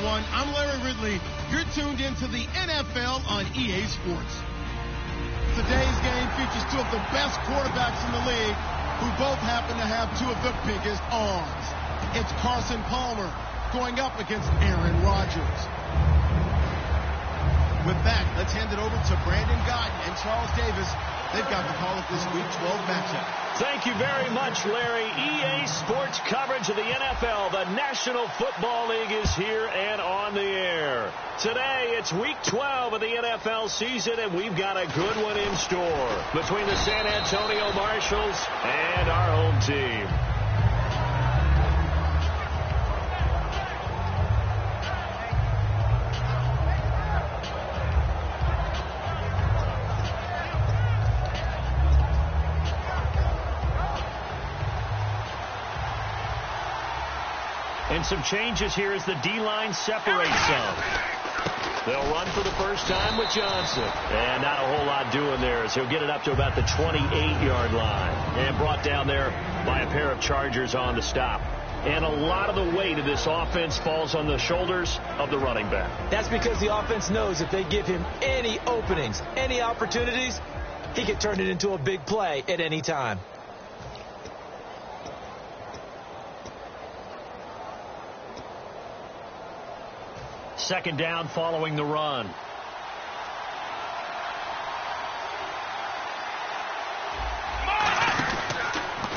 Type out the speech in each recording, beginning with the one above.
everyone. I'm Larry Ridley. You're tuned into the NFL on EA Sports. Today's game features two of the best quarterbacks in the league who both happen to have two of the biggest arms. It's Carson Palmer going up against Aaron Rodgers. With that, let's hand it over to Brandon Gaudin and Charles Davis. They've got the call of this Week 12 matchup. Thank you very much, Larry. EA Sports coverage of the NFL. The National Football League is here and on the air. Today, it's Week 12 of the NFL season, and we've got a good one in store between the San Antonio Marshals and our home team. And some changes here as the D-line separates some. They'll run for the first time with Johnson. And not a whole lot doing there as he'll get it up to about the 28-yard line. And brought down there by a pair of Chargers on the stop. And a lot of the weight of this offense falls on the shoulders of the running back. That's because the offense knows if they give him any openings, any opportunities, he can turn it into a big play at any time. Second down following the run.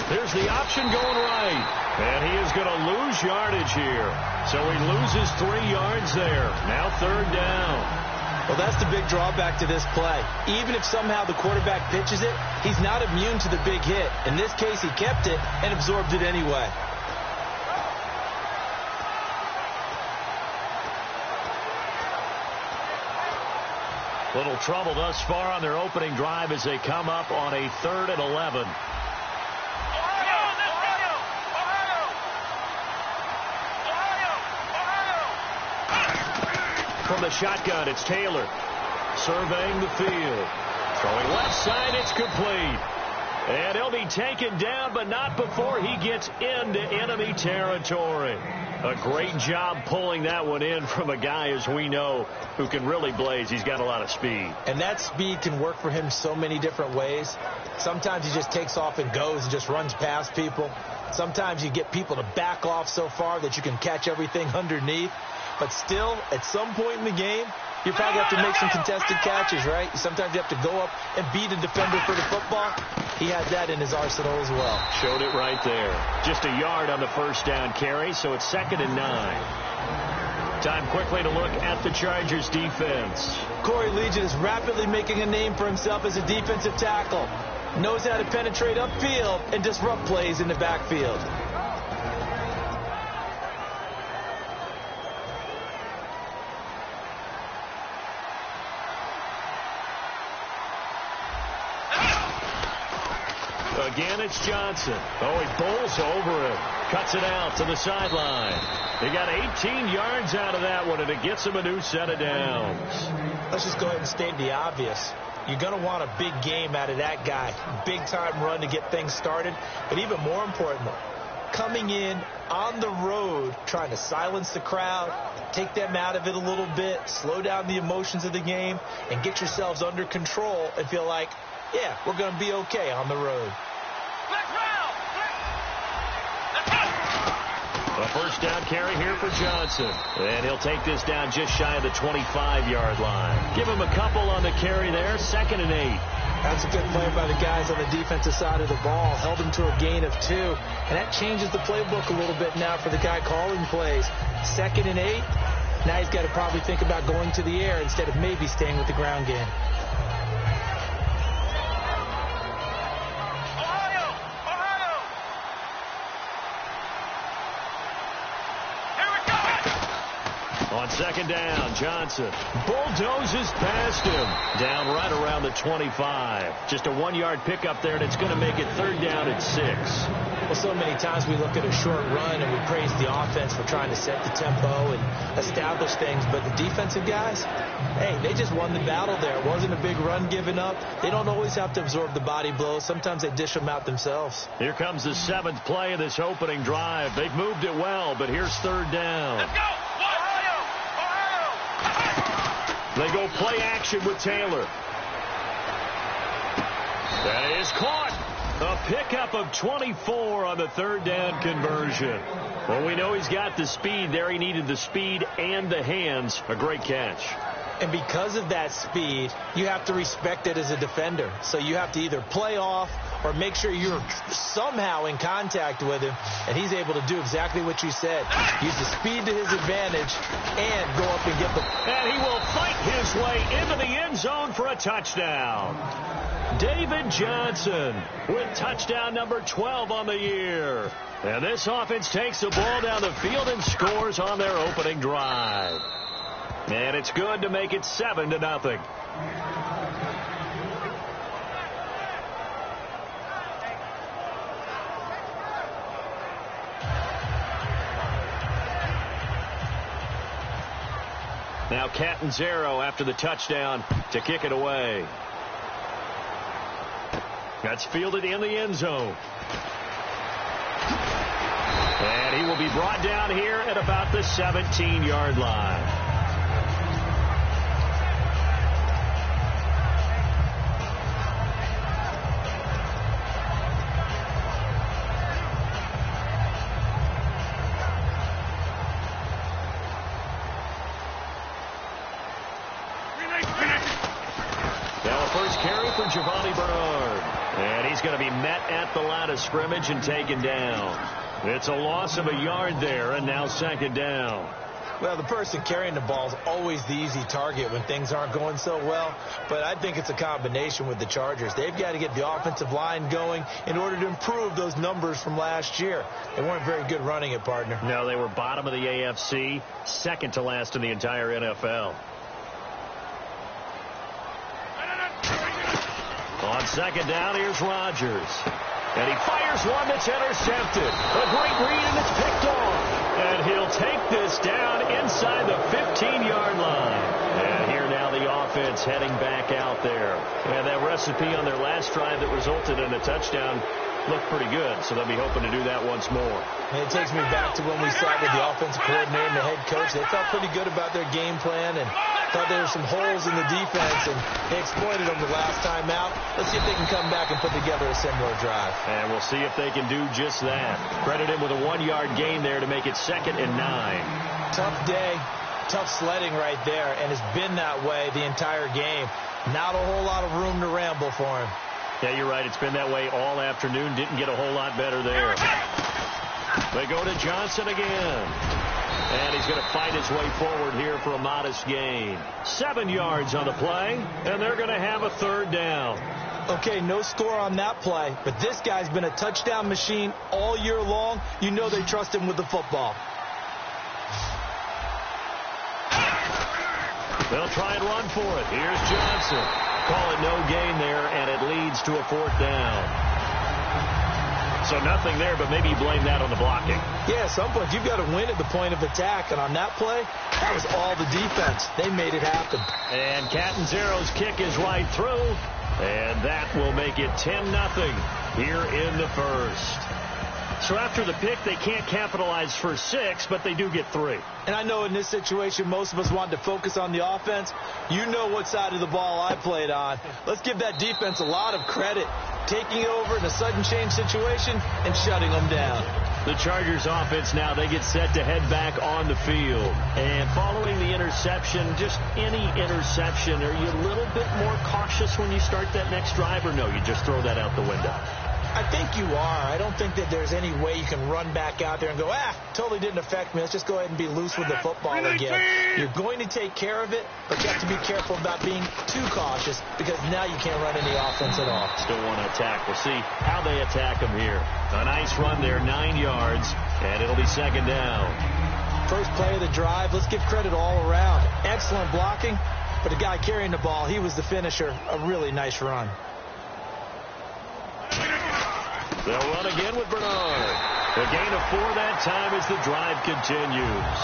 Here's the option going right. And he is going to lose yardage here. So he loses 3 yards there. Now third down. Well, that's the big drawback to this play. Even if somehow the quarterback pitches it, he's not immune to the big hit. In this case, he kept it and absorbed it anyway. Little trouble thus far on their opening drive as they come up on a 3rd and 11. From the shotgun, it's Taylor. Surveying the field. Throwing left side, it's complete. And he'll be taken down, but not before he gets into enemy territory. A great job pulling that one in from a guy, as we know, who can really blaze. He's got a lot of speed. And that speed can work for him so many different ways. Sometimes he just takes off and goes and just runs past people. Sometimes you get people to back off so far that you can catch everything underneath. But still, at some point in the game, you probably have to make some contested catches, right? Sometimes you have to go up and beat a defender for the football. He had that in his arsenal as well. Showed it right there. Just a yard on the first down carry, so it's 2nd and 9. Time quickly to look at the Chargers defense. Corey Legion is rapidly making a name for himself as a defensive tackle. Knows how to penetrate upfield and disrupt plays in the backfield. Again, it's Johnson. Oh, he bowls over him. Cuts it out to the sideline. They got 18 yards out of that one, and it gets him a new set of downs. Let's just go ahead and state the obvious. You're going to want a big game out of that guy. Big-time run to get things started. But even more importantly, coming in on the road, trying to silence the crowd, take them out of it a little bit, slow down the emotions of the game, and get yourselves under control and feel like, yeah, we're going to be okay on the road. A first down carry here for Johnson. And he'll take this down just shy of the 25-yard line. Give him a couple on the carry there. 2nd and 8. That's a good play by the guys on the defensive side of the ball. Held him to a gain of 2. And that changes the playbook a little bit now for the guy calling plays. 2nd and 8. Now he's got to probably think about going to the air instead of maybe staying with the ground game. On 2nd down, Johnson bulldozes past him. Down right around the 25. Just a 1-yard pickup there, and it's going to make it 3rd down at 6. Well, so many times we look at a short run and we praise the offense for trying to set the tempo and establish things. But the defensive guys, hey, they just won the battle there. It wasn't a big run given up. They don't always have to absorb the body blows. Sometimes they dish them out themselves. Here comes the 7th play of this opening drive. They've moved it well, but here's 3rd down. Let's go! They go play action with Taylor. That is caught. A pickup of 24 on the third down conversion. Well, we know he's got the speed there. He needed the speed and the hands. A great catch. And because of that speed, you have to respect it as a defender. So you have to either play off or make sure you're somehow in contact with him. And he's able to do exactly what you said. Use the speed to his advantage and go up and get the... And he will fight his way into the end zone for a touchdown. David Johnson with touchdown number 12 on the year. And this offense takes the ball down the field and scores on their opening drive. And it's good to make it 7-0. Now Catanzaro after the touchdown to kick it away. That's fielded in the end zone. And he will be brought down here at about the 17-yard line. Giovanni Bernard. And he's going to be met at the line of scrimmage and taken down. It's a loss of a yard there, and now second down. Well, the person carrying the ball is always the easy target when things aren't going so well. But I think it's a combination with the Chargers. They've got to get the offensive line going in order to improve those numbers from last year. They weren't very good running it, partner. No, they were bottom of the AFC, second to last in the entire NFL. On second down, here's Rodgers. And he fires one that's intercepted. A great read, and it's picked off. And he'll take this down inside the 15-yard line. And here now the offense heading back out there. And that recipe on their last drive that resulted in a touchdown looked pretty good, so they'll be hoping to do that once more. And it takes me back to when we sat with the offensive coordinator and the head coach. They felt pretty good about their game plan and thought there were some holes in the defense, and they exploited them the last time out. Let's see if they can come back and put together a similar drive. And we'll see if they can do just that. Credit him with a 1-yard gain there to make it 2nd and 9. Tough day, tough sledding right there, and it's been that way the entire game. Not a whole lot of room to ramble for him. Yeah, you're right. It's been that way all afternoon. Didn't get a whole lot better there. They go to Johnson again. And he's going to fight his way forward here for a modest gain. 7 yards on the play, and they're going to have a third down. Okay, no score on that play, but this guy's been a touchdown machine all year long. You know they trust him with the football. They'll try and run for it. Here's Johnson. Call it no gain there, and it leads to a 4th down. So nothing there, but maybe you blame that on the blocking. Yeah, at some point you've got to win at the point of attack, and on that play, that was all the defense. They made it happen. And Catanzaro's kick is right through, and that will make it 10-0 here in the first. So after the pick, they can't capitalize for 6, but they do get 3. And I know in this situation, most of us want to focus on the offense. You know what side of the ball I played on. Let's give that defense a lot of credit, taking over in a sudden change situation and shutting them down. The Chargers offense now, they get set to head back on the field. And following the interception, just any interception, are you a little bit more cautious when you start that next drive, or no, you just throw that out the window? I think you are. I don't think that there's any way you can run back out there and go, totally didn't affect me. Let's just go ahead and be loose with the football again. You're going to take care of it, but you have to be careful about being too cautious because now you can't run any offense at all. Still want to attack. We'll see how they attack them here. A nice run there, 9 yards, and it'll be 2nd down. First play of the drive. Let's give credit all around. Excellent blocking, but the guy carrying the ball, he was the finisher. A really nice run. They'll run again with Bernard. A gain of 4 that time as the drive continues.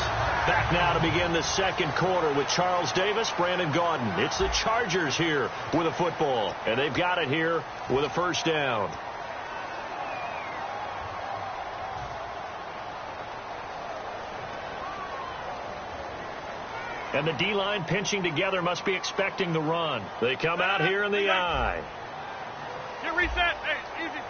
Back now to begin the second quarter with Charles Davis, Brandon Gaudin. It's the Chargers here with a football, and they've got it here with a first down. And the D-line pinching together must be expecting the run. They come out here in the eye. Get reset. Hey, easy.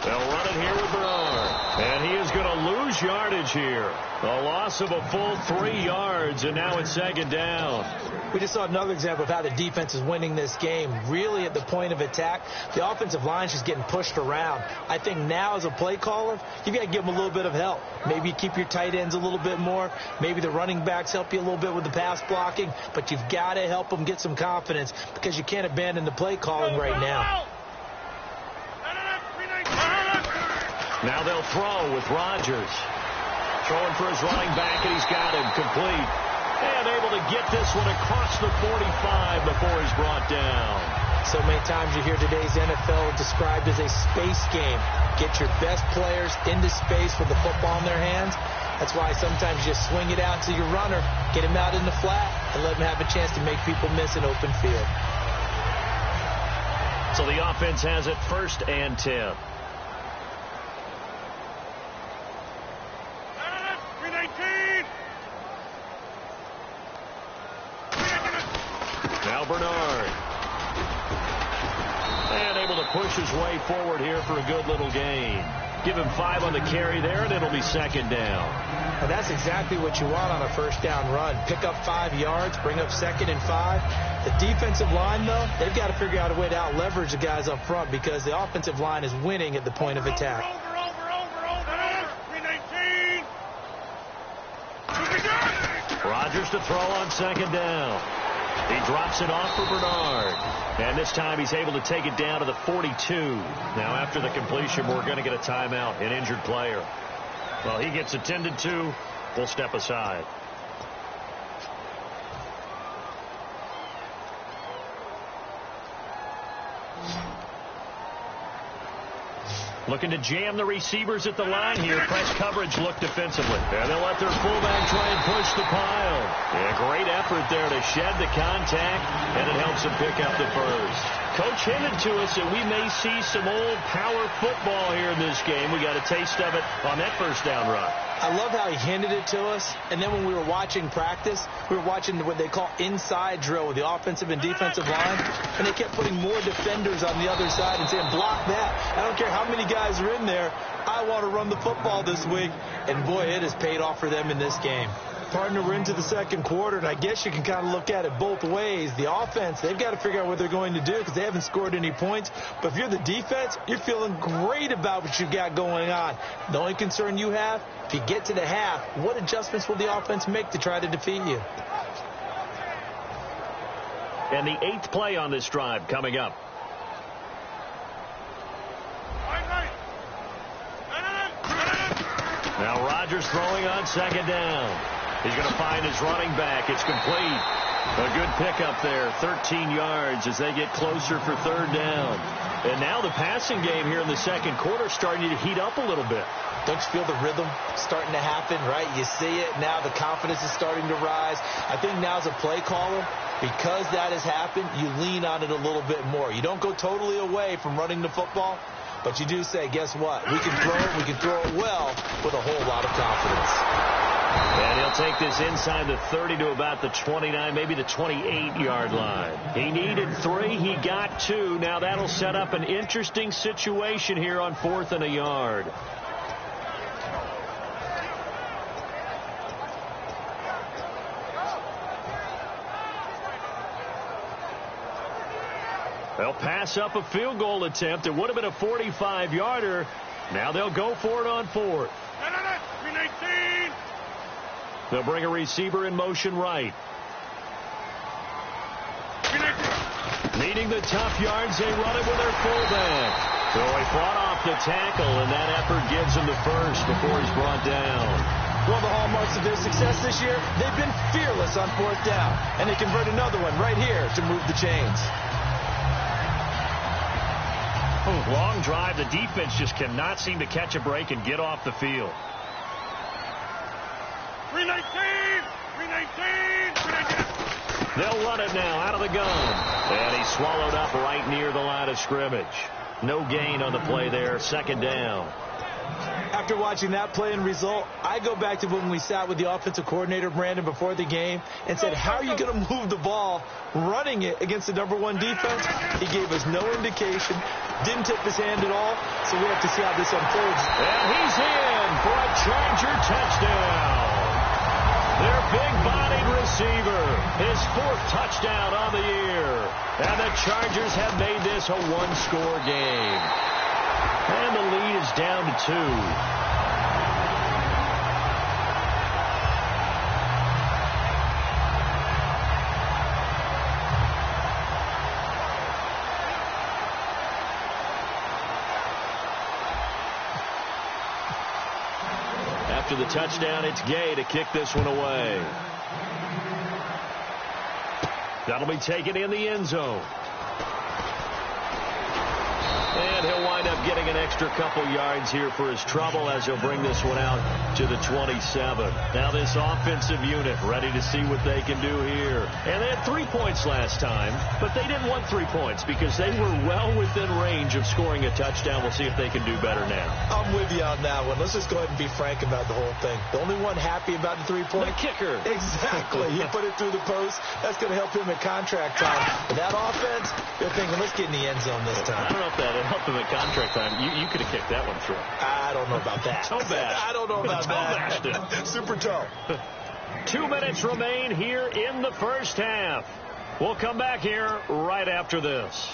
They'll run it here with Bernard. And he is going to lose yardage here. A loss of a full 3 yards, and now it's second down. We just saw another example of how the defense is winning this game. Really at the point of attack, the offensive line is just getting pushed around. I think now as a play caller, you've got to give them a little bit of help. Maybe keep your tight ends a little bit more. Maybe the running backs help you a little bit with the pass blocking. But you've got to help them get some confidence because you can't abandon the play calling right now. Now they'll throw with Rodgers. Throwing for his running back, and he's got him complete. And able to get this one across the 45 before he's brought down. So many times you hear today's NFL described as a space game. Get your best players into space with the football in their hands. That's why sometimes you just swing it out to your runner, get him out in the flat, and let him have a chance to make people miss an open field. So the offense has it 1st and 10. Now Bernard. And able to push his way forward here for a good little gain. Give him 5 on the carry there, and it'll be second down. Well, that's exactly what you want on a first down run. Pick up 5 yards, bring up 2nd and 5. The defensive line, though, they've got to figure out a way to out-leverage the guys up front because the offensive line is winning at the point of attack. Rodgers to throw on second down. He drops it off for Bernard. And this time he's able to take it down to the 42. Now after the completion, we're going to get a timeout, an injured player. Well, he gets attended to. We'll step aside. Looking to jam the receivers at the line here. Press coverage look defensively. And they'll let their fullback try and push the pile. Yeah, great effort there to shed the contact, and it helps him pick up the first. Coach hinted to us that we may see some old power football here in this game. We got a taste of it on that first down run. I love how he hinted it to us, and then when we were watching practice, we were watching what they call inside drill with the offensive and defensive line, and they kept putting more defenders on the other side and saying, block that. I don't care how many guys are in there. I want to run the football this week, and boy, it has paid off for them in this game. Partner, we're into the second quarter, and I guess you can kind of look at it both ways. The offense, they've got to figure out what they're going to do because they haven't scored any points. But if you're the defense, you're feeling great about what you've got going on. The only concern you have, if you get to the half, what adjustments will the offense make to try to defeat you? And the 8th play on this drive coming up. Now Rodgers throwing on second down. He's going to find his running back. It's complete. A good pickup there, 13 yards as they get closer for third down. And now the passing game here in the second quarter starting to heat up a little bit. Don't you feel the rhythm starting to happen, right? You see it. Now the confidence is starting to rise. I think now as a play caller, because that has happened, you lean on it a little bit more. You don't go totally away from running the football, but you do say, guess what? We can throw it well with a whole lot of confidence. And he'll take this inside the 30 to about the 29, maybe the 28-yard line. He needed 3. He got 2. Now that'll set up an interesting situation here on 4th and a yard. They'll pass up a field goal attempt. It would have been a 45-yarder. Now they'll go for it on 4th. They'll bring a receiver in motion right. Needing the tough yards, they run it with their fullback. So he fought off the tackle, and that effort gives him the first before he's brought down. Well, the hallmarks of their success this year, they've been fearless on 4th down. And they convert another one right here to move the chains. Long drive. The defense just cannot seem to catch a break and get off the field. 319! They'll run it now out of the gun. And he's swallowed up right near the line of scrimmage. No gain on the play there. Second down. After After watching that play and result, I go back to when we sat with the offensive coordinator, Brandon, before the game and said, how are you going to move the ball running it against the #1 defense? He gave us no indication, didn't tip his hand at all, so we have to see how this unfolds. And he's in for a Charger touchdown. Their big-bodied receiver, his 4th touchdown on the year. And the Chargers have made this a one-score game. And the lead is down to 2. After the touchdown, it's Gay to kick this one away. That'll be taken in the end zone. And he'll wind up getting an extra couple yards here for his trouble as he'll bring this one out to the 27. Now this offensive unit ready to see what they can do here. And they had 3 points last time, but they didn't want 3 points because they were well within range of scoring a touchdown. We'll see if they can do better now. I'm with you on that one. Let's just go ahead and be frank about the whole thing. The only one happy about the 3-point? The kicker. Exactly. He put it through the post. That's going to help him at contract time. But that offense, they're thinking, let's get in the end zone this time. I don't know if that helped him at contract time. You could have kicked that one through. I don't know about that. Toe bash. I don't know about that. Super toe. 2 minutes remain here in the first half. We'll come back here right after this.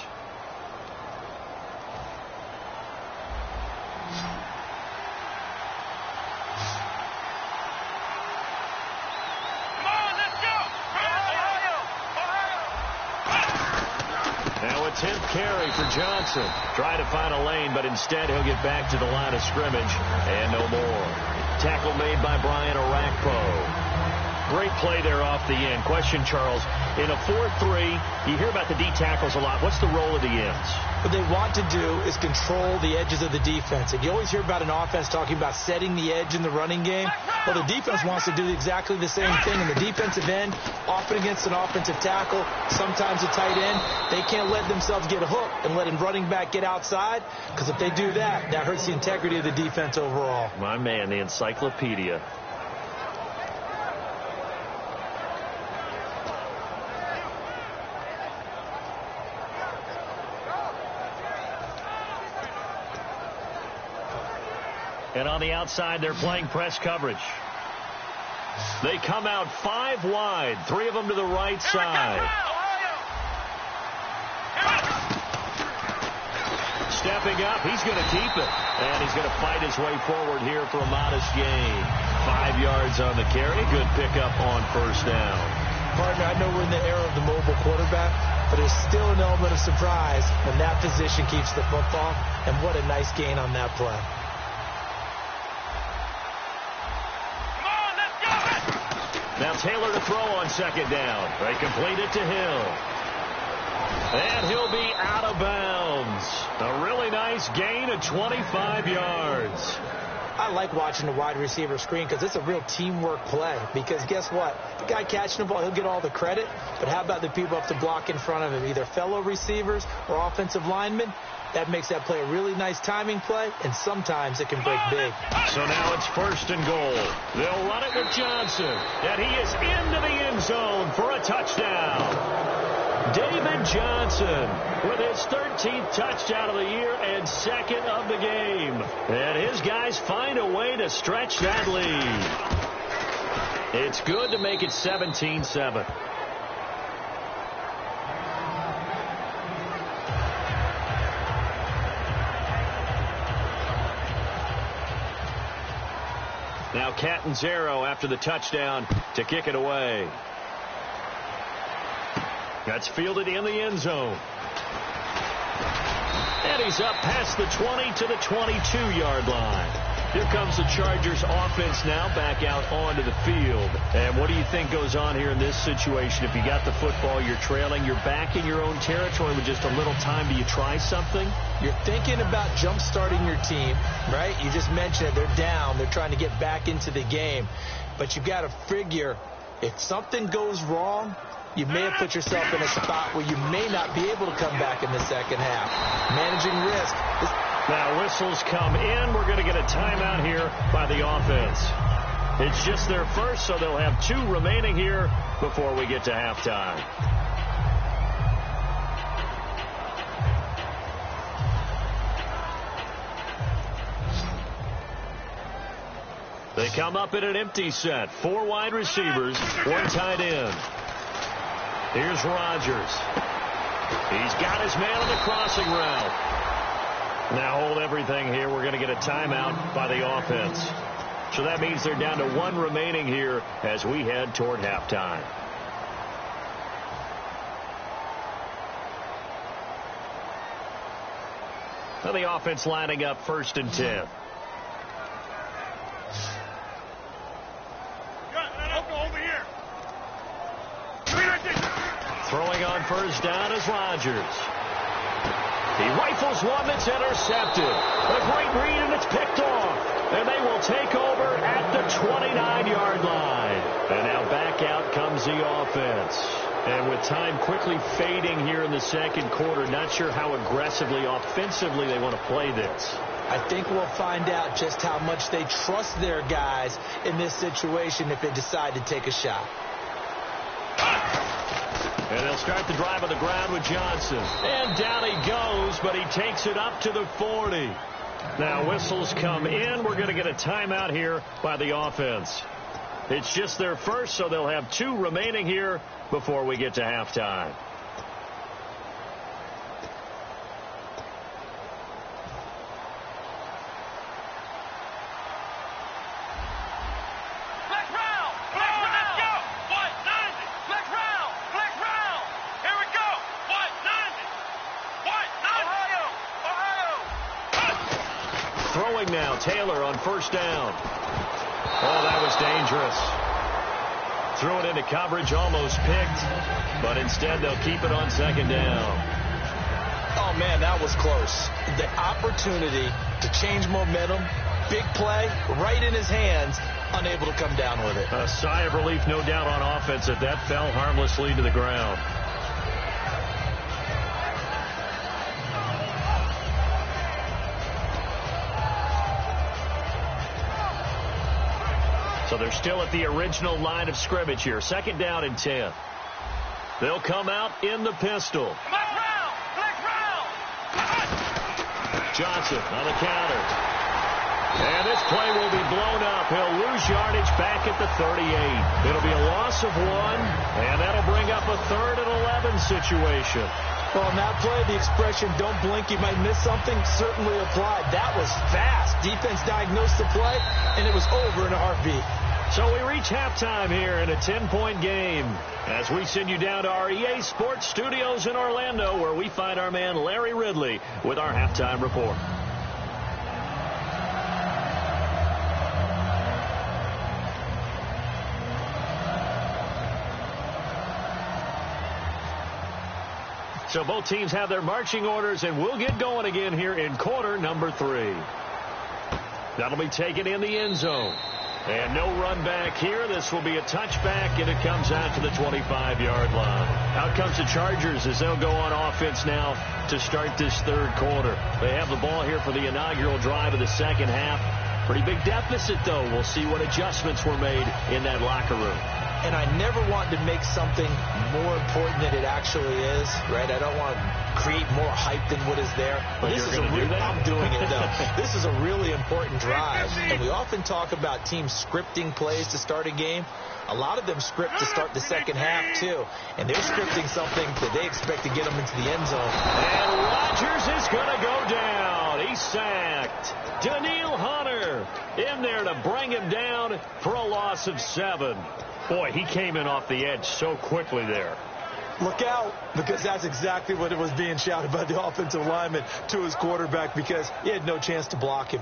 Now a 10th carry for Johnson. Try to find a lane, but instead he'll get back to the line of scrimmage and no more. Tackle made by Brian Orakpo. Great play there off the end. Question, Charles, in a 4-3, you hear about the D tackles a lot. What's the role of the ends? What they want to do is control the edges of the defense. And you always hear about an offense talking about setting the edge in the running game. Well, the defense wants to do exactly the same thing. In the defensive end, often against an offensive tackle, sometimes a tight end, they can't let themselves get hooked and let a running back get outside, because if they do that, that hurts the integrity of the defense overall. My man, the encyclopedia. And on the outside, they're playing press coverage. They come out 5 wide, 3 of them to the right side. Stepping up, he's going to keep it. And he's going to fight his way forward here for a modest gain. 5 yards on the carry. Good pickup on first down. Partner, I know we're in the era of the mobile quarterback, but there's still an element of surprise when that position keeps the football. And what a nice gain on that play. Now Taylor to throw on second down. They complete it to Hill. And he'll be out of bounds. A really nice gain of 25 yards. I like watching the wide receiver screen because it's a real teamwork play. Because guess what? The guy catching the ball, he'll get all the credit. But how about the people up to block in front of him? Either fellow receivers or offensive linemen. That makes that play a really nice timing play, and sometimes it can break big. So now it's 1st and goal. They'll run it with Johnson, and he is into the end zone for a touchdown. David Johnson with his 13th touchdown of the year and 2nd of the game. And his guys find a way to stretch that lead. It's good to make it 17-7. Now Catanzaro after the touchdown to kick it away. That's fielded in the end zone. And he's up past the 20 to the 22-yard line. Here comes the Chargers offense now back out onto the field. And what do you think goes on here in this situation? If you got the football, you're trailing, you're back in your own territory with just a little time. Do you try something? You're thinking about jump-starting your team, right? You just mentioned it. They're down. They're trying to get back into the game. But you got to figure if something goes wrong, you may have put yourself in a spot where you may not be able to come back in the second half. Managing risk. Now whistles come in. We're going to get a timeout here by the offense. It's just their first, so they'll have 2 remaining here before we get to halftime. They come up in an empty set. 4 wide receivers, 1 tight end. Here's Rodgers. He's got his man on the crossing route. Now hold everything here. We're going to get a timeout by the offense. So that means they're down to 1 remaining here as we head toward halftime. Now the offense lining up 1st and 10. Throwing on 1st down is Rodgers. He rifles one that's intercepted. A great read, and it's picked off. And they will take over at the 29-yard line. And now back out comes the offense. And with time quickly fading here in the 2nd quarter, not sure how aggressively, offensively they want to play this. I think we'll find out just how much they trust their guys in this situation if they decide to take a shot. And they'll start the drive on the ground with Johnson. And down he goes, but he takes it up to the 40. Now whistles come in. We're going to get a timeout here by the offense. It's just their first, so they'll have 2 remaining here before we get to halftime. Throwing now, Taylor on 1st down. Oh, that was dangerous. Threw it into coverage, almost picked, but instead they'll keep it on 2nd down. Oh, man, that was close. The opportunity to change momentum, big play, right in his hands, unable to come down with it. A sigh of relief, no doubt, on offense that fell harmlessly to the ground. So they're still at the original line of scrimmage here. 2nd down and 10. They'll come out in the pistol. Johnson on the counter. And this play will be blown up. He'll lose yardage back at the 38. It'll be a loss of 1, and that'll bring up a 3rd and 11 situation. Well, on that play, the expression, don't blink, you might miss something, certainly applied. That was fast. Defense diagnosed the play, and it was over in a heartbeat. So we reach halftime here in a 10-point game as we send you down to our EA Sports Studios in Orlando, where we find our man Larry Ridley with our halftime report. So both teams have their marching orders, and we'll get going again here in quarter number 3. That'll be taken in the end zone. And no run back here. This will be a touchback, and it comes out to the 25-yard line. Out comes the Chargers as they'll go on offense now to start this 3rd quarter. They have the ball here for the inaugural drive of the 2nd half. Pretty big deficit, though. We'll see what adjustments were made in that locker room. And I never want to make something more important than it actually is, right? I don't want to create more hype than what is there. But this you're is going to do that? I'm doing it, though. This is a really important drive. And we often talk about teams scripting plays to start a game. A lot of them script to start the 2nd half, too. And they're scripting something that they expect to get them into the end zone. And Rodgers is going to go down. He's sacked. Danielle Hunter in there to bring him down for a loss of 7. Boy, he came in off the edge so quickly there. Look out, because that's exactly what it was being shouted by the offensive lineman to his quarterback, because he had no chance to block him.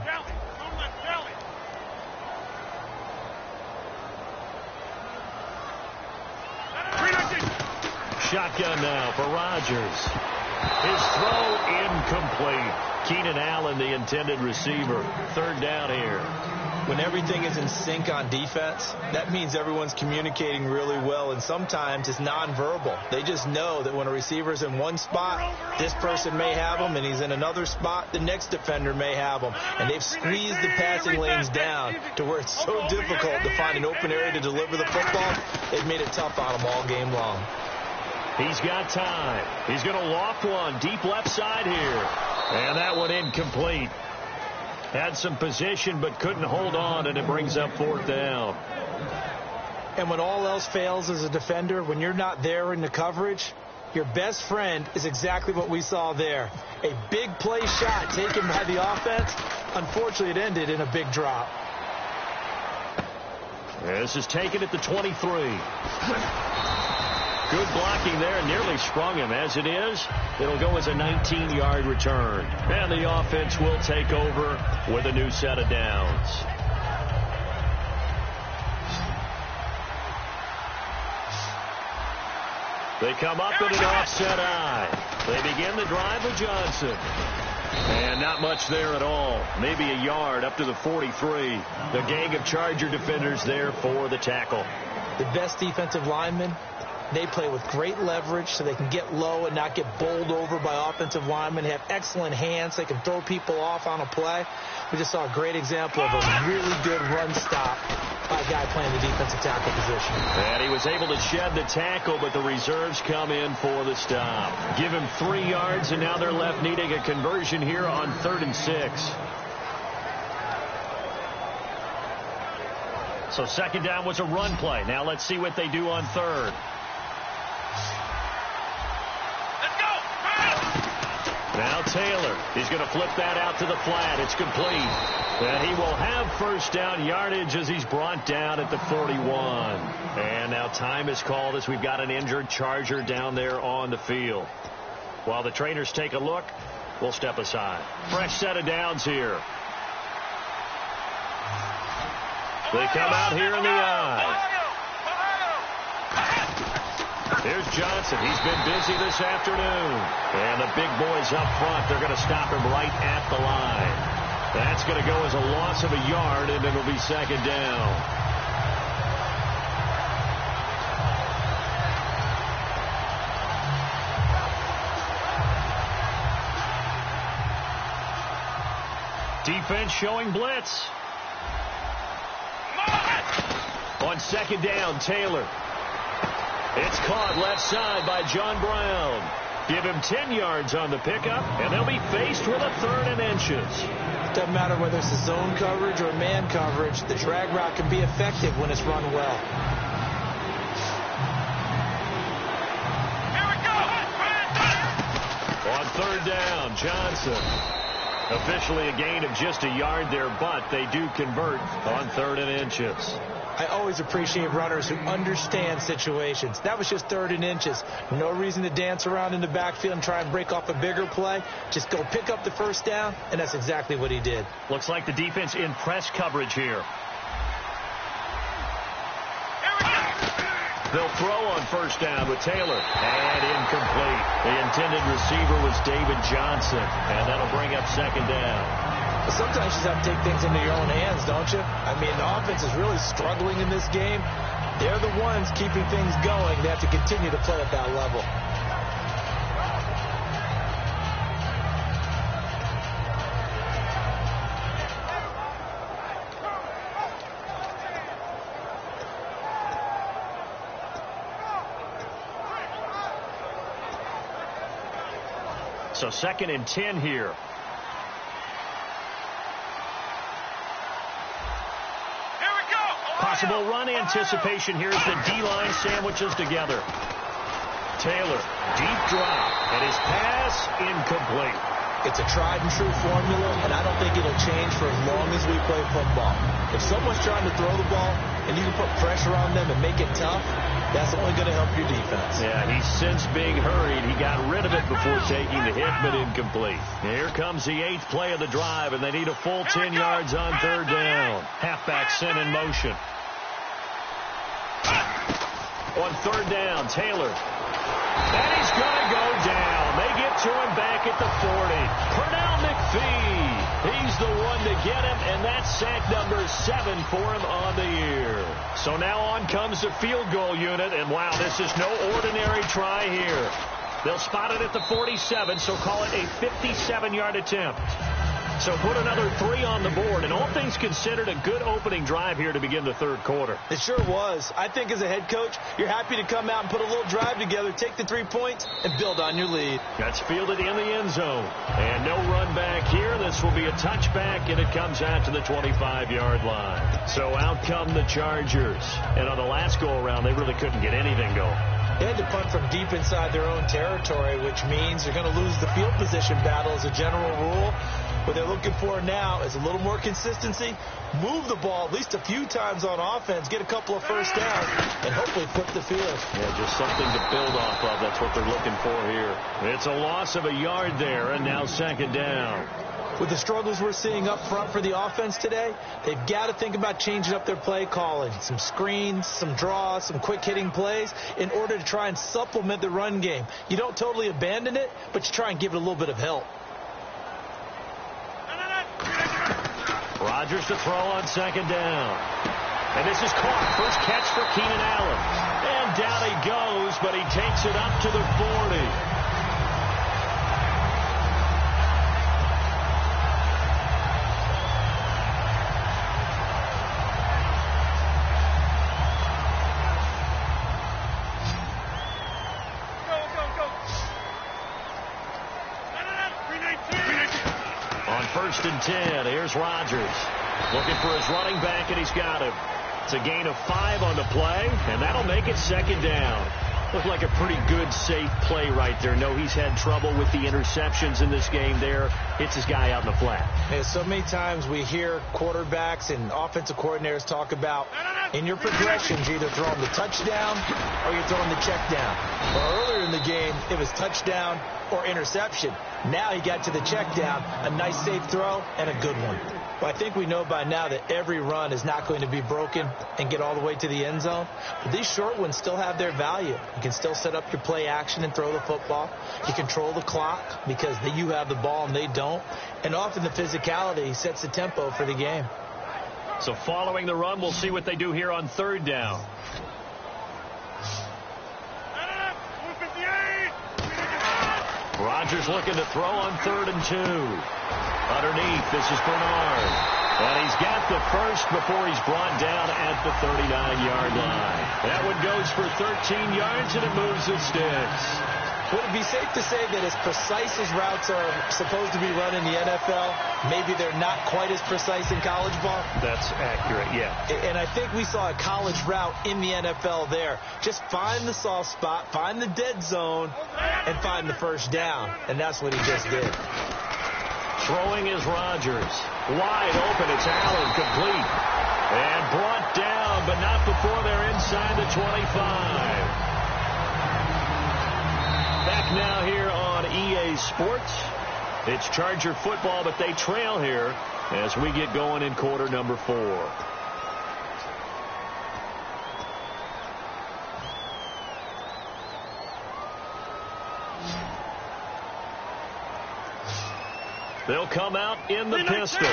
Shotgun now for Rodgers. His throw incomplete. Keenan Allen, the intended receiver. 3rd down here. When everything is in sync on defense, that means everyone's communicating really well, and sometimes it's nonverbal. They just know that when a receiver's in one spot, this person may have him, and he's in another spot, the next defender may have him. And they've squeezed the passing lanes down to where it's so difficult to find an open area to deliver the football. They've made it tough on him all game long. He's got time. He's going to loft one deep left side here. And that one incomplete. Had some position but couldn't hold on, and it brings up 4th down. And when all else fails as a defender, when you're not there in the coverage, your best friend is exactly what we saw there. A big play shot taken by the offense. Unfortunately, it ended in a big drop. This is taken at the 23. Good blocking there, nearly sprung him. As it is, it'll go as a 19-yard return. And the offense will take over with a new set of downs. They come up in an offset eye. They begin the drive with Johnson. And not much there at all. Maybe a yard up to the 43. The gang of Charger defenders there for the tackle. The best defensive linemen, they play with great leverage so they can get low and not get bowled over by offensive linemen. They have excellent hands. They can throw people off on a play. We just saw a great example of a really good run stop by a guy playing the defensive tackle position. And he was able to shed the tackle, but the reserves come in for the stop. Give him 3 yards, and now they're left needing a conversion here on 3rd and 6. So 2nd down was a run play. Now let's see what they do on 3rd. Now Taylor, he's going to flip that out to the flat. It's complete. And he will have 1st down yardage as he's brought down at the 41. And now time is called as we've got an injured Charger down there on the field. While the trainers take a look, we'll step aside. Fresh set of downs here. They come out here in the eye. Here's Johnson. He's been busy this afternoon. And the big boys up front, they're going to stop him right at the line. That's going to go as a loss of a yard, and it'll be 2nd down. Defense showing blitz. On 2nd down, Taylor. It's caught left side by John Brown. Give him 10 yards on the pickup, and they'll be faced with a 3rd and inches. Doesn't matter whether it's a zone coverage or man coverage, the drag route can be effective when it's run well. Here we go. On 3rd down, Johnson. Officially a gain of just a yard there, but they do convert on 3rd and inches. I always appreciate runners who understand situations. That was just 3rd and inches. No reason to dance around in the backfield and try and break off a bigger play. Just go pick up the 1st down, and that's exactly what he did. Looks like the defense in press coverage here. They'll throw on 1st down with Taylor. And incomplete. The intended receiver was David Johnson. And that'll bring up 2nd down. But sometimes you just have to take things into your own hands, don't you? I mean, the offense is really struggling in this game. They're the ones keeping things going. They have to continue to play at that level. So 2nd and 10 here. Possible run anticipation here as the D-line sandwiches together. Taylor, deep drop, and his pass incomplete. It's a tried-and-true formula, and I don't think it'll change for as long as we play football. If someone's trying to throw the ball, and you can put pressure on them and make it tough, that's only going to help your defense. Yeah, he's since being hurried. He got rid of it before taking the hit, but incomplete. Here comes the 8th play of the drive, and they need a full 10 yards on 3rd down. Halfback sent in motion. On 3rd down, Taylor. And he's going to go down. They get to him back at the 40. Pernell McPhee He's the one to get him, and that's sack number 7 for him on the year. So now on comes the field goal unit, and wow, this is no ordinary try here. They'll spot it at the 47, so call it a 57-yard attempt. So put another 3 on the board, and all things considered, a good opening drive here to begin the third quarter. It sure was. I think as a head coach, you're happy to come out and put a little drive together, take the 3 points, and build on your lead. That's fielded in the end zone. And no run back here. This will be a touchback, and it comes out to the 25-yard line. So out come the Chargers. And on the last go-around, they really couldn't get anything going. They had to punt from deep inside their own territory, which means they're going to lose the field position battle as a general rule. What they're looking for now is a little more consistency, move the ball at least a few times on offense, get a couple of first downs, and hopefully flip the field. Yeah, just something to build off of. That's what they're looking for here. It's a loss of a yard there, and now second down. With the struggles we're seeing up front for the offense today, they've got to think about changing up their play calling. Some screens, some draws, some quick-hitting plays in order to try and supplement the run game. You don't totally abandon it, but you try and give it a little bit of help. Rodgers to throw on second down. And this is caught. First catch for Keenan Allen. And down he goes, but he takes it up to the 40. First and 10. Here's Rodgers looking for his running back, and he's got him. It's a gain of 5 on the play, and that'll make it second down. Looked like a pretty good, safe play right there. No, he's had trouble with the interceptions in this game there. Hits his guy out in the flat. Yeah, so many times we hear quarterbacks and offensive coordinators talk about in your progressions, you're either throwing the touchdown or you're throwing the check down. Well, earlier in the game, it was touchdown or interception. Now he got to the check down, a nice safe throw, and a good one. Well, I think we know by now that every run is not going to be broken and get all the way to the end zone. But these short ones still have their value. You can still set up your play action and throw the football. You control the clock because you have the ball and they don't. And often the physicality sets the tempo for the game. So following the run, we'll see what they do here on third down. Rodgers looking to throw on 3rd and 2. Underneath, this is Bernard. And he's got the first before he's brought down at the 39-yard line. That one goes for 13 yards, and it moves the sticks. Would it be safe to say that as precise as routes are supposed to be run in the NFL, maybe they're not quite as precise in college ball? That's accurate, yeah. And I think we saw a college route in the NFL there. Just find the soft spot, find the dead zone, and find the first down. And that's what he just did. Throwing is Rodgers. Wide open, it's Allen, complete. And brought down, but not before they're inside the 25. Back now here on EA Sports. It's Charger football, but they trail here as we get going in quarter number 4. They'll come out in the pistol.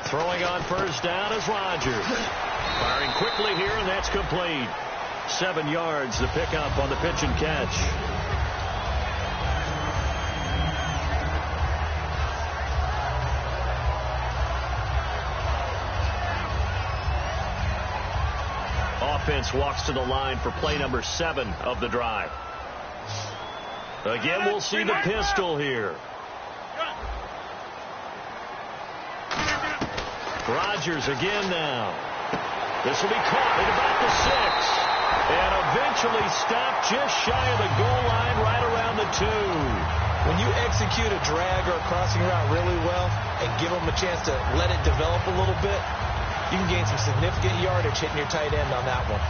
Throwing on first down is Rodgers. Firing quickly here, and that's complete. 7 yards, the pickup on the pitch and catch. Offense walks to the line for play number 7 of the drive. Again, we'll see the pistol here. Rodgers again now. This will be caught at about the 6. And eventually stopped just shy of the goal line right around the 2. When you execute a drag or a crossing route really well and give them a chance to let it develop a little bit, you can gain some significant yardage hitting your tight end on that one.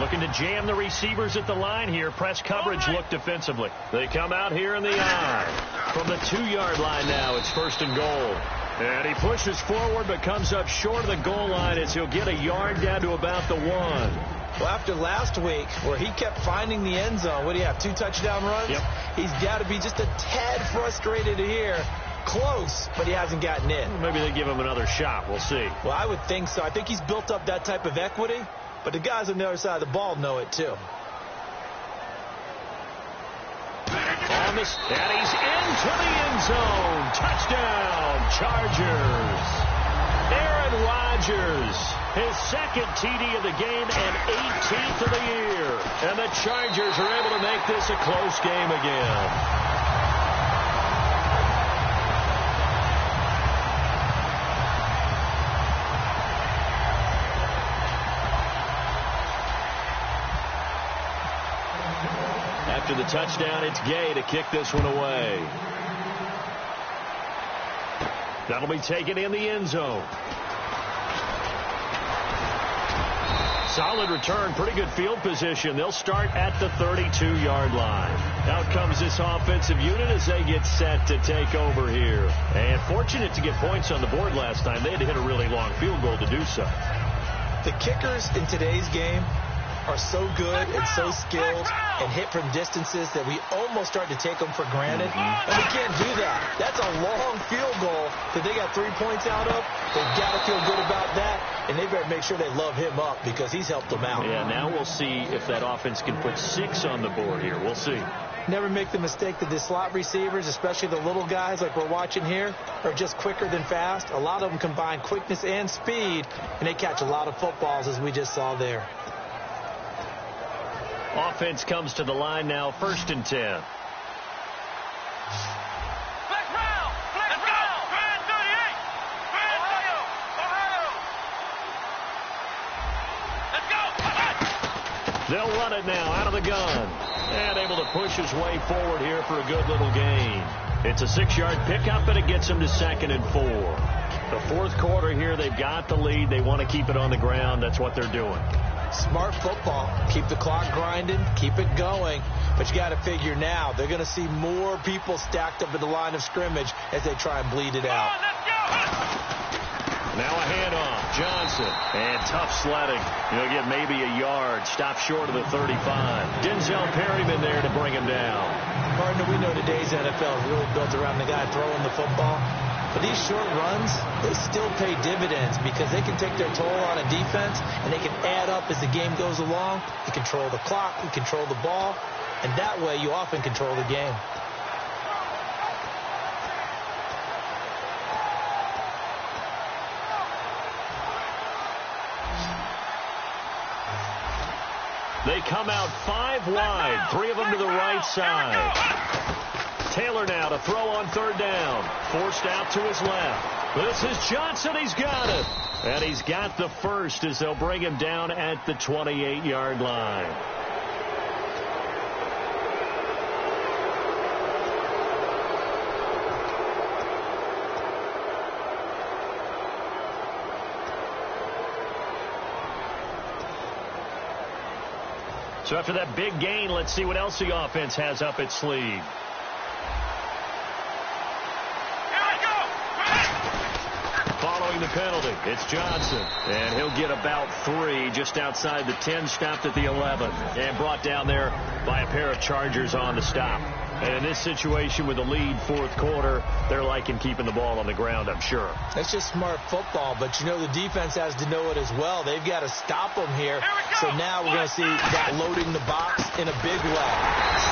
Looking to jam the receivers at the line here. Press coverage look defensively. They come out here in the eye. From the 2-yard line now, it's 1st and goal. And he pushes forward but comes up short of the goal line as he'll get a yard down to about the 1. Well, after last week where he kept finding the end zone, what do you have, 2 touchdown runs? Yep. He's got to be just a tad frustrated here close, but he hasn't gotten in. Maybe they give him another shot. We'll see. Well, I would think so. I think he's built up that type of equity, but the guys on the other side of the ball know it too. And he's into the end zone. Touchdown, Chargers. Aaron Rodgers, his second TD of the game and 18th of the year. And the Chargers are able to make this a close game again. After the touchdown, it's Gay to kick this one away. That'll be taken in the end zone. Solid return, pretty good field position. They'll start at the 32-yard line. Out comes this offensive unit as they get set to take over here. And fortunate to get points on the board last time. They had to hit a really long field goal to do so. The kickers in today's game are so good and so skilled and hit from distances that we almost start to take them for granted. And we can't do that. That's a long field goal that they got 3 points out of. They've got to feel good about that, and they better make sure they love him up because he's helped them out. Yeah, now we'll see if that offense can put 6 on the board here. We'll see. Never make the mistake that the slot receivers, especially the little guys like we're watching here, are just quicker than fast. A lot of them combine quickness and speed, and they catch a lot of footballs as we just saw there. Offense comes to the line now, 1st and 10. Let's go! 38! Ohio! Let's go! They'll run it now out of the gun. And able to push his way forward here for a good little gain. It's a 6-yard pickup, and it gets him to 2nd and 4. The fourth quarter here, they've got the lead. They want to keep it on the ground. That's what they're doing. Smart football. Keep the clock grinding. Keep it going. But you got to figure now they're going to see more people stacked up at the line of scrimmage as they try and bleed it out. Now a handoff. Johnson. And tough sledding. He'll get maybe a yard. Stop short of the 35. Denzel Perryman there to bring him down. Partner, we know today's NFL is really built around the guy throwing the football. But these short runs, they still pay dividends because they can take their toll on a defense and they can add up as the game goes along. You control the clock, you control the ball, and that way you often control the game. They come out 5 wide, 3 of them to the right side. Taylor now to throw on 3rd down. Forced out to his left. This is Johnson. He's got it. And he's got the first as they'll bring him down at the 28-yard line. So after that big gain, let's see what else the offense has up its sleeve. Following the penalty, it's Johnson. And he'll get about 3 just outside the 10, stopped at the 11. And brought down there by a pair of Chargers on the stop. And in this situation with the lead, fourth quarter, they're liking keeping the ball on the ground, I'm sure. That's just smart football, but you know the defense has to know it as well. They've got to stop them here. So now we're going to see that loading the box in a big way.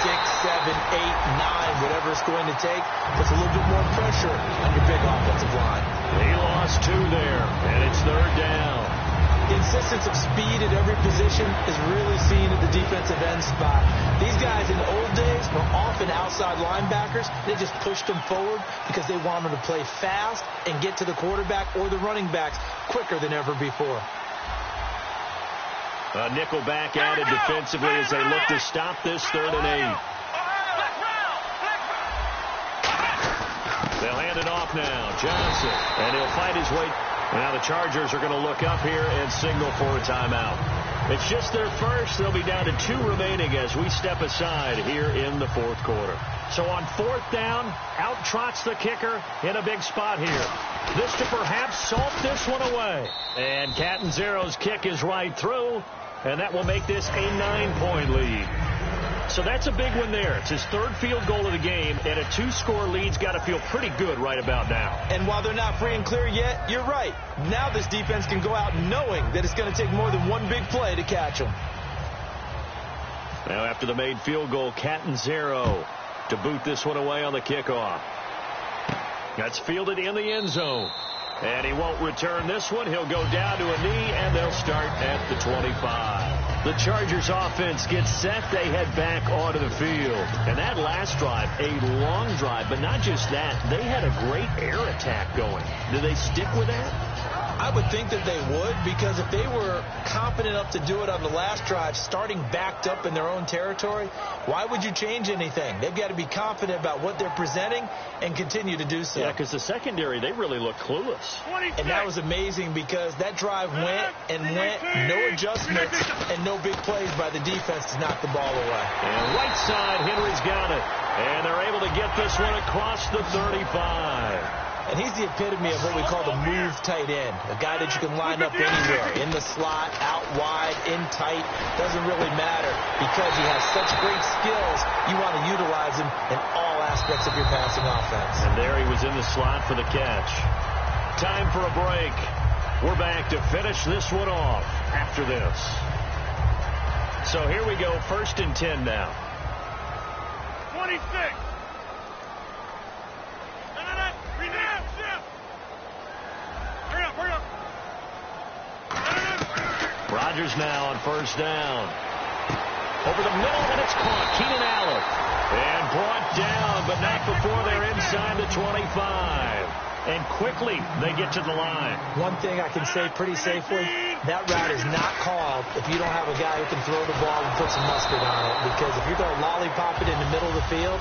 6, 7, 8, 9, whatever it's going to take. Puts a little bit more pressure on your big offensive line. He lost 2 there, and it's 3rd down. The insistence of speed at every position is really seen at the defensive end spot. These guys in the old days were often outside linebackers. They just pushed them forward because they wanted to play fast and get to the quarterback or the running backs quicker than ever before. A nickel back added defensively as they look to stop this 3rd and 8. They'll hand it off now. Johnson. And he'll fight his way. Now the Chargers are going to look up here and signal for a timeout. It's just their first. They'll be down to 2 remaining as we step aside here in the fourth quarter. So on 4th down, out trots the kicker in a big spot here. This to perhaps salt this one away. And Catanzaro's kick is right through, and that will make this a 9-point lead. So that's a big one there. It's his third field goal of the game, and a 2-score lead's got to feel pretty good right about now. And while they're not free and clear yet, you're right. Now this defense can go out knowing that it's going to take more than one big play to catch them. Now after the made field goal, Catanzaro to boot this one away on the kickoff. That's fielded in the end zone. And he won't return this one. He'll go down to a knee, and they'll start at the 25. The Chargers offense gets set. They head back onto the field. And that last drive, a long drive, but not just that. They had a great air attack going. Do they stick with that? I would think that they would, because if they were confident enough to do it on the last drive, starting backed up in their own territory, why would you change anything? They've got to be confident about what they're presenting and continue to do so. Yeah, because the secondary, they really look clueless. And that was amazing because that drive went and went, no adjustments and no big plays by the defense to knock the ball away. And right side, Henry's got it. And they're able to get this one across the 35. And he's the epitome of what we call the move tight end, a guy that you can line up anywhere, in the slot, out wide, in tight, doesn't really matter because he has such great skills. You want to utilize him in all aspects of your passing offense. And there he was in the slot for the catch. Time for a break. We're back to finish this one off after this. So here we go, 1st and 10 now. 26. Rodgers now on 1st down. Over the middle, and it's caught. Keenan Allen. And brought down, but not before they're inside the 25. And quickly, they get to the line. One thing I can say pretty safely, that route is not called if you don't have a guy who can throw the ball and put some mustard on it. Because if you're going to lollipop it in the middle of the field,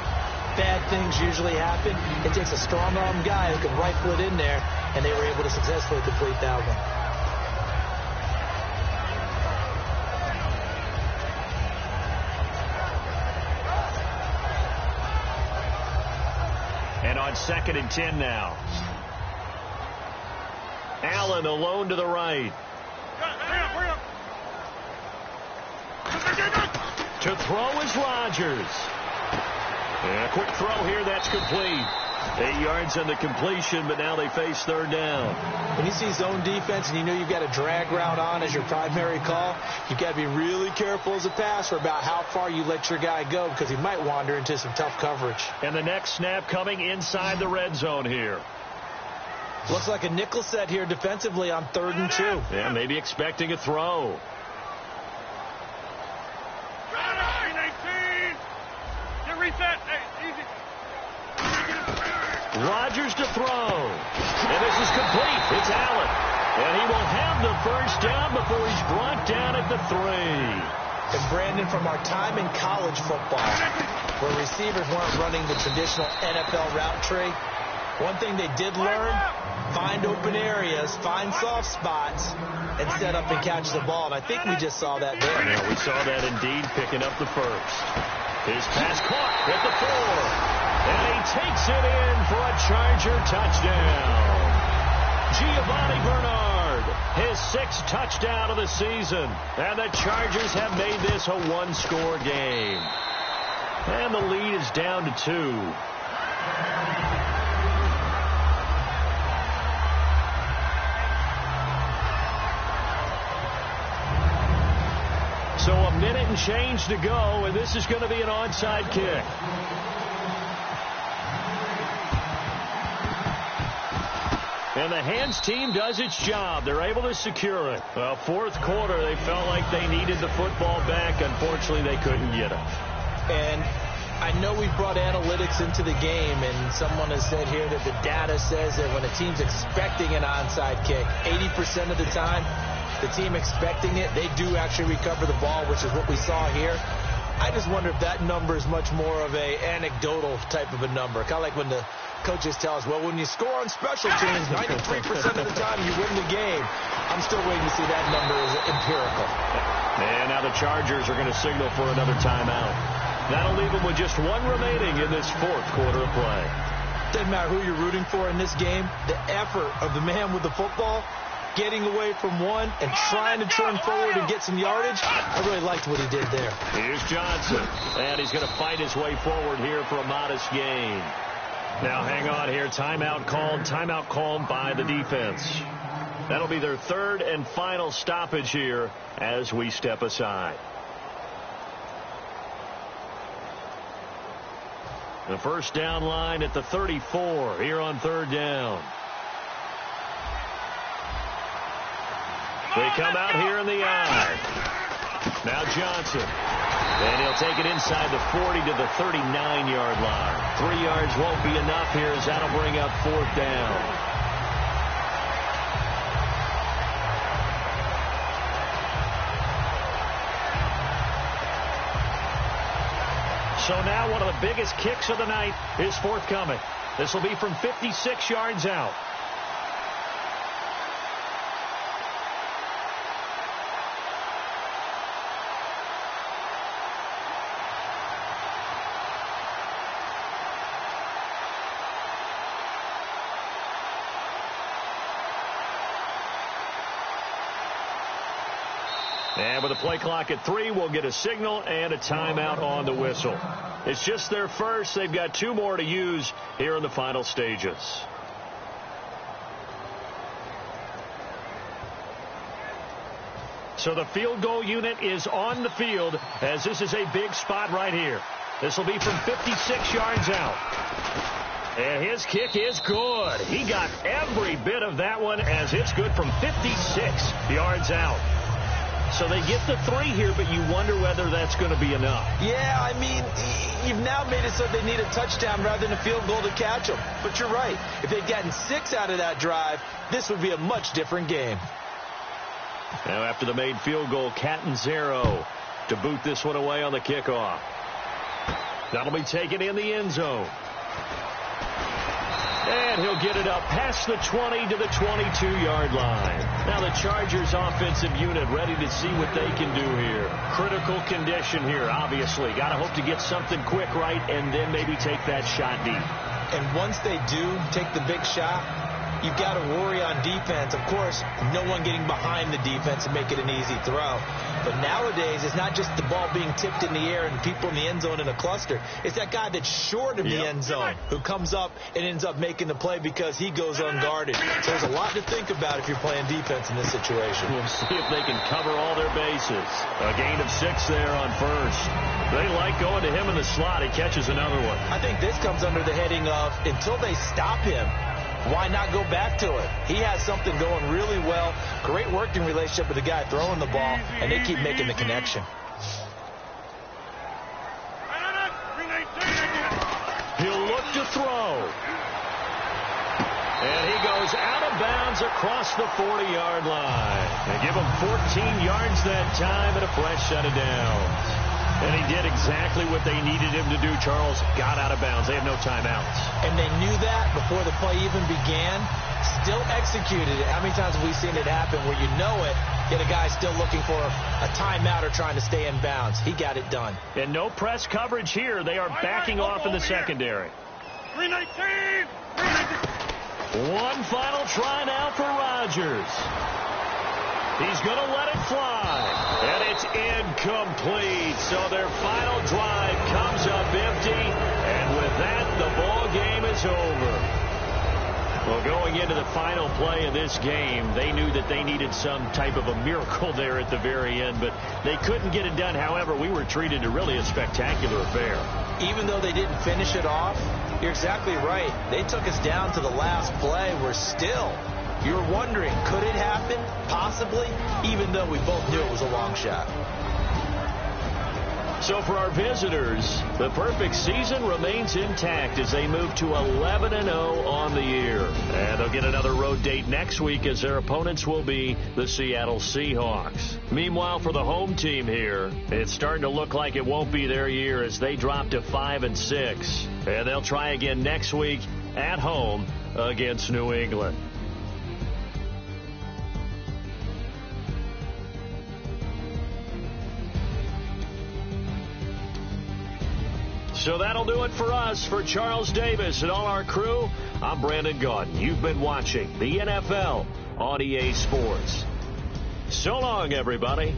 bad things usually happen. It takes a strong-arm guy who can rifle it in there, and they were able to successfully complete that one. And on 2nd and 10 now. Allen alone to the right. To throw is Rodgers. And a quick throw here, that's complete. 8 yards on the completion, but now they face 3rd down. When you see zone defense and you know you've got a drag route on as your primary call, you've got to be really careful as a passer about how far you let your guy go because he might wander into some tough coverage. And the next snap coming inside the red zone here. Looks like a nickel set here defensively on 3rd and 2. Yeah, maybe expecting a throw. Reset. Hey, easy. Rodgers to throw. And this is complete. It's Allen. And he will have the 1st down before he's brought down at the 3. And Brandon, from our time in college football, where receivers weren't running the traditional NFL route tree, one thing they did learn, find open areas, find soft spots, and set up and catch the ball. And I think we just saw that there. Yeah, we saw that indeed, picking up the 1st. His pass caught at the 4. And he takes it in for a Charger touchdown. Giovanni Bernard, his 6th touchdown of the season. And the Chargers have made this a 1-score game. And the lead is down to 2. So a minute and change to go, and this is going to be an onside kick. And the hands team does its job. They're able to secure it. Well, 4th quarter, they felt like they needed the football back. Unfortunately, they couldn't get it. And I know we've brought analytics into the game, and someone has said here that the data says that when a team's expecting an onside kick, 80% of the time, the team expecting it, they do actually recover the ball, which is what we saw here. I just wonder if that number is much more of a anecdotal type of a number. Kind of like when the coaches tell us, well, when you score on special teams, 93% of the time you win the game. I'm still waiting to see that number as empirical. And now the Chargers are going to signal for another timeout. That'll leave them with just 1 remaining in this 4th quarter of play. Doesn't matter who you're rooting for in this game. The effort of the man with the football getting away from one and trying to turn forward and get some yardage. I really liked what he did there. Here's Johnson, and he's going to fight his way forward here for a modest gain. Now hang on here. Timeout called by the defense. That'll be their third and final stoppage here as we step aside. The first down line at the 34 here on third down. They come out here in the eye. Now Johnson. And he'll take it inside the 40 to the 39-yard line. 3 yards won't be enough here as that'll bring up fourth down. So now one of the biggest kicks of the night is forthcoming. This will be from 56 yards out. And with a play clock at 3, we'll get a signal and a timeout on the whistle. It's just their first. They've got 2 more to use here in the final stages. So the field goal unit is on the field as this is a big spot right here. This will be from 56 yards out. And his kick is good. He got every bit of that one as it's good from 56 yards out. So they get the 3 here, but you wonder whether that's going to be enough. Yeah, I mean, you've now made it so they need a touchdown rather than a field goal to catch them. But you're right. If they'd gotten 6 out of that drive, this would be a much different game. Now after the made field goal, Catanzaro to boot this one away on the kickoff. That'll be taken in the end zone. And he'll get it up past the 20 to the 22-yard line. Now the Chargers offensive unit ready to see what they can do here. Critical condition here, obviously. Got to hope to get something quick right and then maybe take that shot deep. And once they do take the big shot, you've got to worry on defense. Of course, no one getting behind the defense and make it an easy throw. But nowadays, it's not just the ball being tipped in the air and people in the end zone in a cluster. It's that guy that's short of the end zone who comes up and ends up making the play because he goes unguarded. So there's a lot to think about if you're playing defense in this situation. We'll see if they can cover all their bases. A gain of 6 there on first. They like going to him in the slot. He catches another one. I think this comes under the heading of until they stop him, why not go back to it? He has something going really well. Great working relationship with the guy throwing the ball, and they keep making the connection. He'll look to throw. And he goes out of bounds across the 40-yard line. They give him 14 yards that time and a fresh set of downs. And he did exactly what they needed him to do, Charles. Got out of bounds. They have no timeouts. And they knew that before the play even began. Still executed it. How many times have we seen it happen where you know it, yet a guy's still looking for a timeout or trying to stay in bounds? He got it done. And no press coverage here. They are backing off in the secondary. 319. One final try now for Rodgers. He's going to let it fly. And it's incomplete. So their final drive comes up empty. And with that, the ball game is over. Well, going into the final play of this game, they knew that they needed some type of a miracle there at the very end, but they couldn't get it done. However, we were treated to really a spectacular affair. Even though they didn't finish it off, you're exactly right. They took us down to the last play. We're still, you're wondering, could it happen? Possibly, even though we both knew it was a long shot. So for our visitors, the perfect season remains intact as they move to 11-0 on the year. And they'll get another road date next week as their opponents will be the Seattle Seahawks. Meanwhile, for the home team here, it's starting to look like it won't be their year as they drop to 5-6. And they'll try again next week at home against New England. So that'll do it for us. For Charles Davis and all our crew, I'm Brandon Gaudin. You've been watching the NFL on EA Sports. So long, everybody.